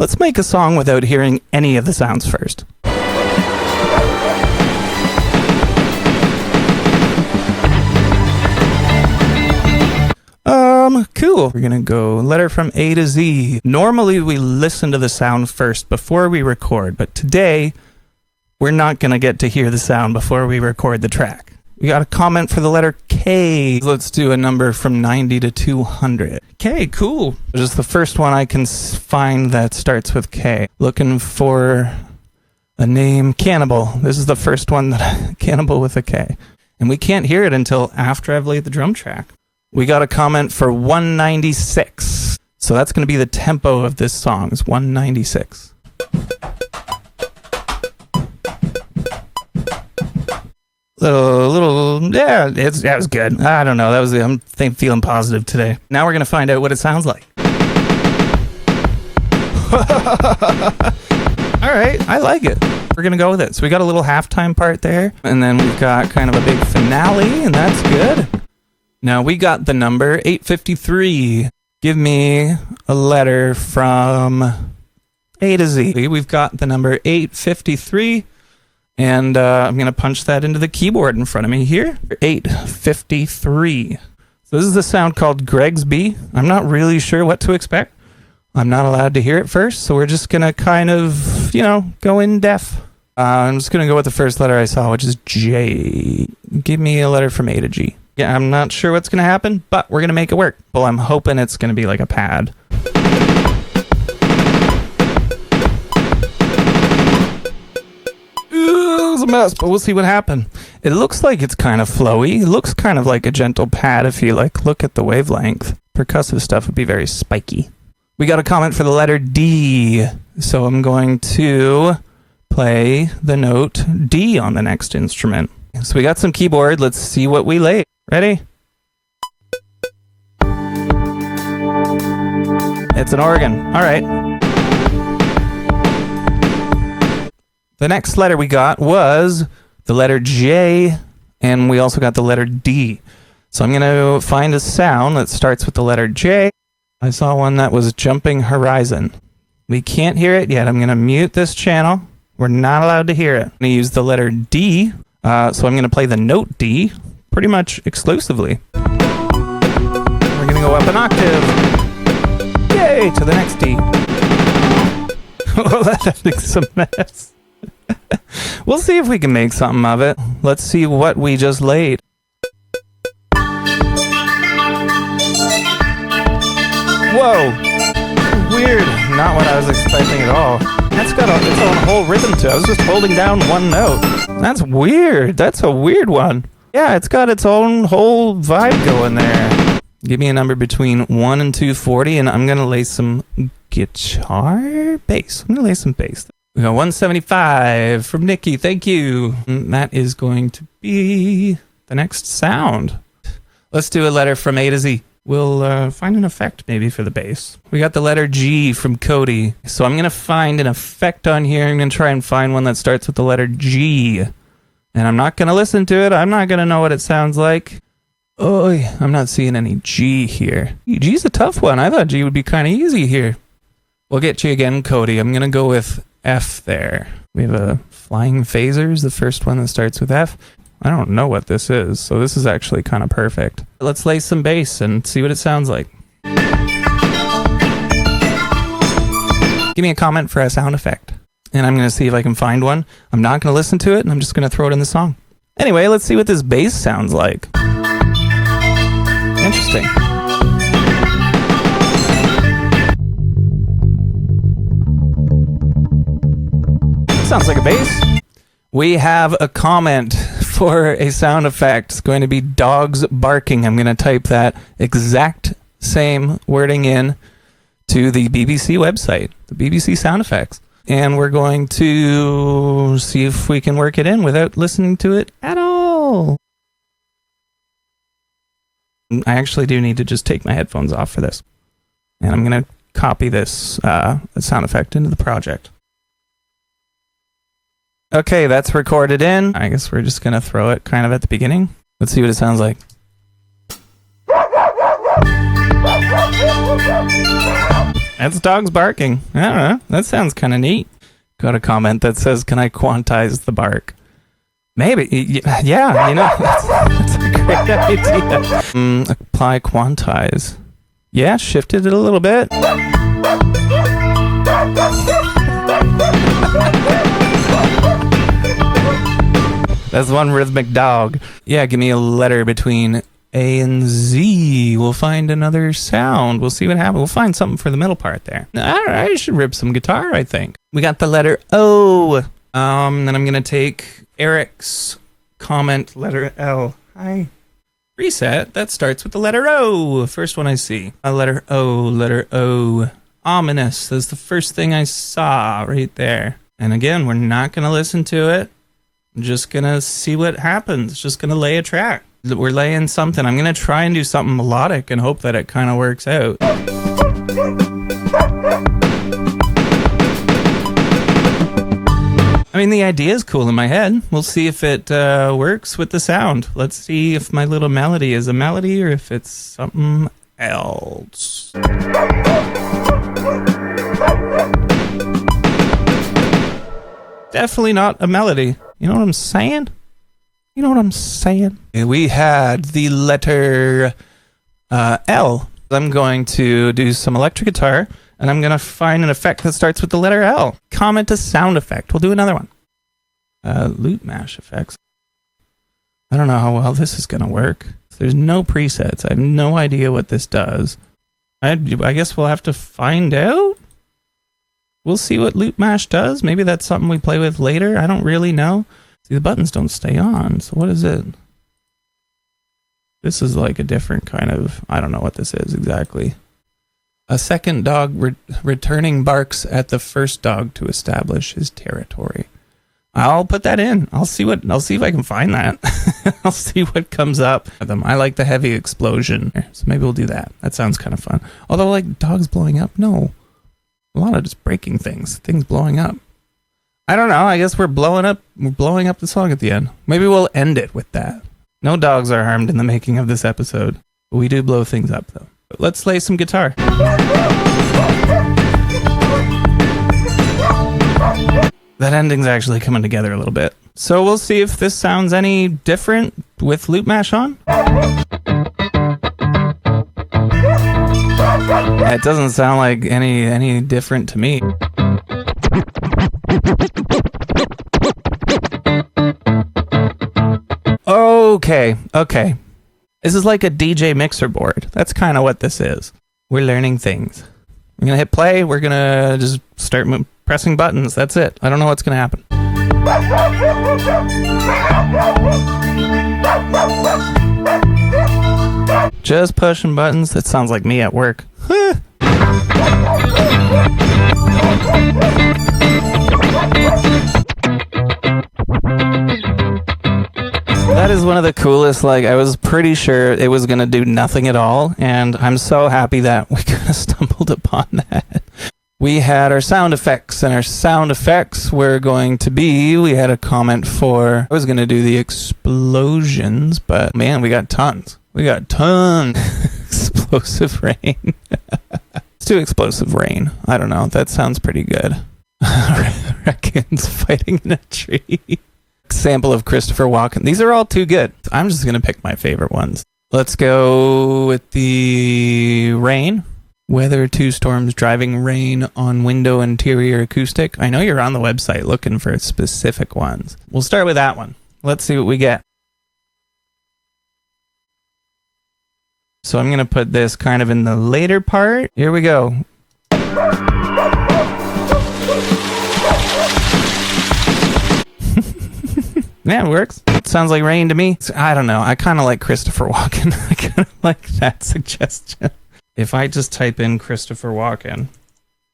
Let's make a song without hearing any of the sounds first. Cool. We're gonna go letter from A to Z. Normally we listen to the sound first before we record, but today we're not gonna get to hear the sound before we record the track. We got a comment for the letter K. Let's do a number from 90 to 200. K, cool. Just the first one I can find that starts with K. Looking for a name, Cannibal. This is the first one Cannibal with a K. And we can't hear it until after I've laid the drum track. We got a comment for 196. So that's going to be the tempo of this song, is 196. Yeah, that was good. I don't know. I'm feeling positive today. Now we're going to find out what it sounds like. All right, I like it. We're going to go with it. So we got a little halftime part there, and then we've got kind of a big finale, and that's good. Now we got the number 853. Give me a letter from A to Z. We've got the number 853. And I'm going to punch that into the keyboard in front of me here. 853. So this is the sound called Greg's B. I'm not really sure what to expect. I'm not allowed to hear it first, so we're just going to kind of, go in deaf. I'm just going to go with the first letter I saw, which is J. Give me a letter from A to G. Yeah, I'm not sure what's going to happen, but we're going to make it work. Well, I'm hoping it's going to be like a pad. A mess, but we'll see what happens. It looks like it's kind of flowy. It looks kind of like a gentle pad if you look at the wavelength. Percussive stuff would be very spiky. We got a comment for the letter D. So I'm going to play the note D on the next instrument. So we got some keyboard. Let's see what we lay. Ready? It's an organ. All right. The next letter we got was the letter J, and we also got the letter D. So I'm going to find a sound that starts with the letter J. I saw one that was Jumping Horizon. We can't hear it yet. I'm going to mute this channel. We're not allowed to hear it. I'm going to use the letter D, so I'm going to play the note D pretty much exclusively. We're going to go up an octave. Yay, to the next D. Oh, that's a mess. We'll see if we can make something of it. Let's see what we just laid. Whoa! Weird. Not what I was expecting at all. That's got its own whole rhythm to it. I was just holding down one note. That's weird. That's a weird one. Yeah, it's got its own whole vibe going there. Give me a number between 1 and 240, and I'm going to lay some guitar bass. I'm going to lay some bass. We got 175 from Nikki. Thank you. And that is going to be the next sound. Let's do a letter from A to Z. We'll find an effect maybe for the bass. We got the letter G from Cody. So I'm going to find an effect on here. I'm going to try and find one that starts with the letter G. And I'm not going to listen to it. I'm not going to know what it sounds like. Oh, I'm not seeing any G here. G's a tough one. I thought G would be kind of easy here. We'll get you again, Cody. I'm going to go with F there. We have a Flying Phasers, the first one that starts with F. I don't know what this is, so this is actually kind of perfect. Let's lay some bass and see what it sounds like. Give me a comment for a sound effect. And I'm going to see if I can find one. I'm not going to listen to it, and I'm just going to throw it in the song. Anyway, let's see what this bass sounds like. Interesting. Sounds like a bass. We have a comment for a sound effect. It's going to be dogs barking. I'm going to type that exact same wording in to the BBC website, the BBC sound effects. And we're going to see if we can work it in without listening to it at all. I actually do need to just take my headphones off for this. And I'm going to copy this sound effect into the project. Okay, that's recorded in. I guess we're just going to throw it kind of at the beginning. Let's see what it sounds like. That's dogs barking. I don't know. That sounds kind of neat. Got a comment that says, can I quantize the bark? Maybe. Yeah, that's a great idea. Apply quantize. Yeah, shifted it a little bit. That's one rhythmic dog. Yeah, give me a letter between A and Z. We'll find another sound. We'll see what happens. We'll find something for the middle part there. I should rip some guitar, I think. We got the letter O. Then I'm going to take Eric's comment, letter L. Hi. Reset. That starts with the letter O. First one I see. A letter O, letter O. Ominous. That's the first thing I saw right there. And again, we're not going to listen to it. I'm just going to see what happens. Just going to lay a track. We're laying something. I'm going to try and do something melodic and hope that it kind of works out. I mean, the idea is cool in my head. We'll see if it works with the sound. Let's see if my little melody is a melody or if it's something else. Definitely not a melody. You know what I'm saying? You know what I'm saying? We had the letter L. I'm going to do some electric guitar, and I'm going to find an effect that starts with the letter L. Comment a sound effect. We'll do another one. Loop mash effects. I don't know how well this is going to work. There's no presets. I have no idea what this does. I guess we'll have to find out. We'll see what loop mash does. Maybe that's something we play with later. I don't really know. See, the buttons don't stay on. So what is it? This is like a different kind of... I don't know what this is exactly. A second dog returning barks at the first dog to establish his territory. I'll put that in. I'll see if I can find that. I'll see what comes up. I like the heavy explosion. So maybe we'll do that. That sounds kind of fun. Although, like, dogs blowing up? No. A lot of just breaking things. Things blowing up. I don't know. I guess we're blowing up the song at the end. Maybe we'll end it with that. No dogs are harmed in the making of this episode. But we do blow things up, though. But let's play some guitar. That ending's actually coming together a little bit. So we'll see if this sounds any different with loop mash on. It doesn't sound like any different to me. Okay. This is like a DJ mixer board. That's kind of what this is. We're learning things. We're going to hit play. We're going to just start pressing buttons. That's it. I don't know what's going to happen. Just pushing buttons. That sounds like me at work. That is one of the coolest, like, I was pretty sure it was going to do nothing at all, and I'm so happy that we kind of stumbled upon that. We had our sound effects, and our sound effects were going to be, we had a comment for, I was going to do the explosions, but man, we got tons. Explosive rain. Let's do explosive rain. I don't know, that sounds pretty good. Raccoons fighting in a tree. Sample of Christopher Walken. These are all too good. I'm just going to pick my favorite ones. Let's go with the rain. Weather 2 storms driving rain on window interior acoustic. I know you're on the website looking for specific ones. We'll start with that one. Let's see what we get. So I'm going to put this kind of in the later part. Here we go. Yeah, it works. It sounds like rain to me. I don't know. I kind of like Christopher Walken. I kind of like that suggestion. If I just type in Christopher Walken,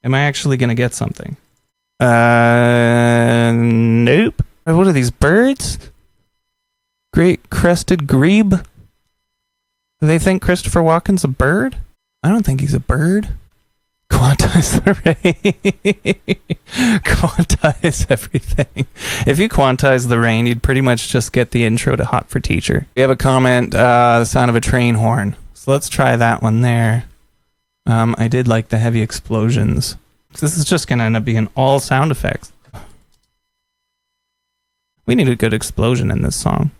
am I actually going to get something? Nope. What are these, birds? Great crested grebe? Do they think Christopher Walken's a bird? I don't think he's a bird. Quantize the rain. Quantize everything. If you quantize the rain, you'd pretty much just get the intro to Hot for Teacher. We have a comment, the sound of a train horn. So let's try that one there. I did like the heavy explosions. This is just gonna end up being all sound effects. We need a good explosion in this song.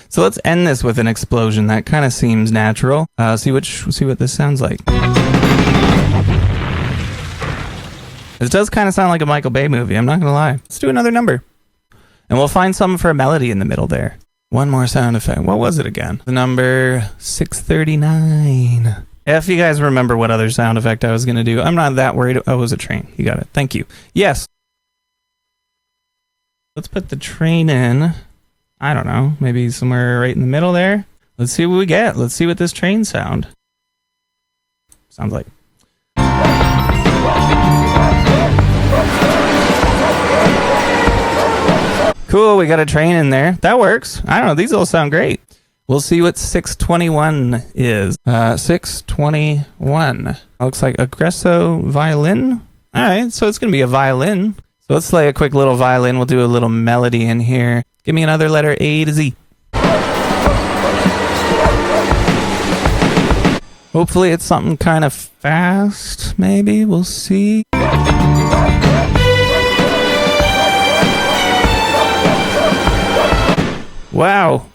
So let's end this with an explosion. That kind of seems natural. See what this sounds like. This does kind of sound like a Michael Bay movie, I'm not gonna lie. Let's do another number. And we'll find something for a melody in the middle there. One more sound effect. What was it again? The number 639. If you guys remember what other sound effect I was gonna do, I'm not that worried. Oh, it was a train. You got it. Thank you. Yes. Let's put the train in. I don't know, maybe somewhere right in the middle there. Let's see what we get. Let's see what this train sounds like. Cool, we got a train in there. That works. I don't know, these all sound great. We'll see what 621 is. 621. Looks like aggresso violin. All right, so it's going to be a violin. So let's play a quick little violin. We'll do a little melody in here. Give me another letter, A to Z. Hopefully it's something kind of fast, maybe. We'll see. Wow.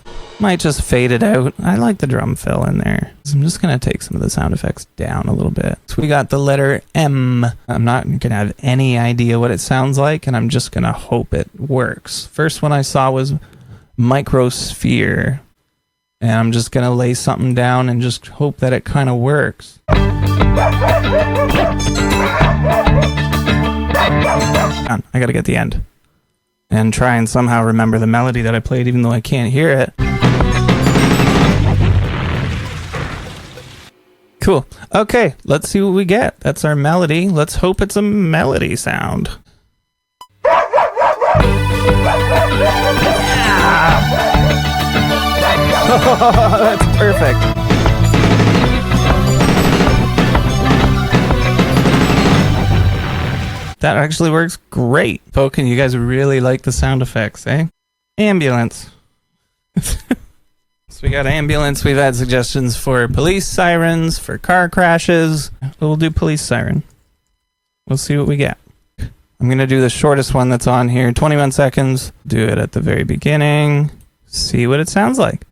Might just fade it out. I like the drum fill in there. So I'm just going to take some of the sound effects down a little bit. So we got the letter M. I'm not going to have any idea what it sounds like, and I'm just going to hope it works. First one I saw was microsphere. And I'm just going to lay something down and just hope that it kind of works. I got to get the end. And try and somehow remember the melody that I played even though I can't hear it. Cool. Okay, let's see what we get. That's our melody. Let's hope it's a melody sound. That's perfect. That actually works great. Pokin, you guys really like the sound effects, eh? Ambulance. So we got ambulance. We've had suggestions for police sirens, for car crashes. We'll do police siren. We'll see what we get. I'm going to do the shortest one that's on here, 21 seconds. Do it at the very beginning. See what it sounds like.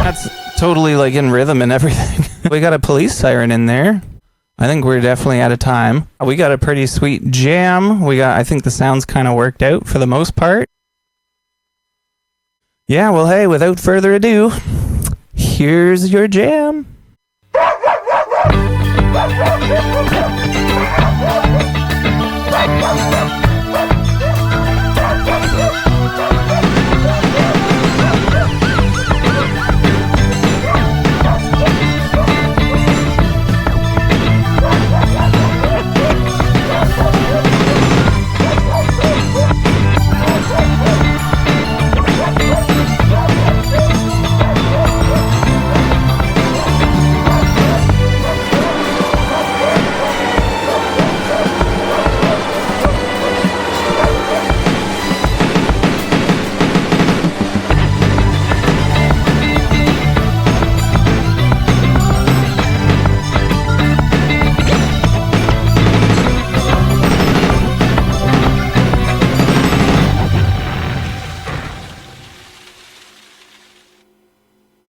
That's totally like in rhythm and everything. We got a police siren in there. I think we're definitely out of time. We got a pretty sweet jam. I think the sounds kind of worked out for the most part. Yeah, well, hey, without further ado, here's your jam.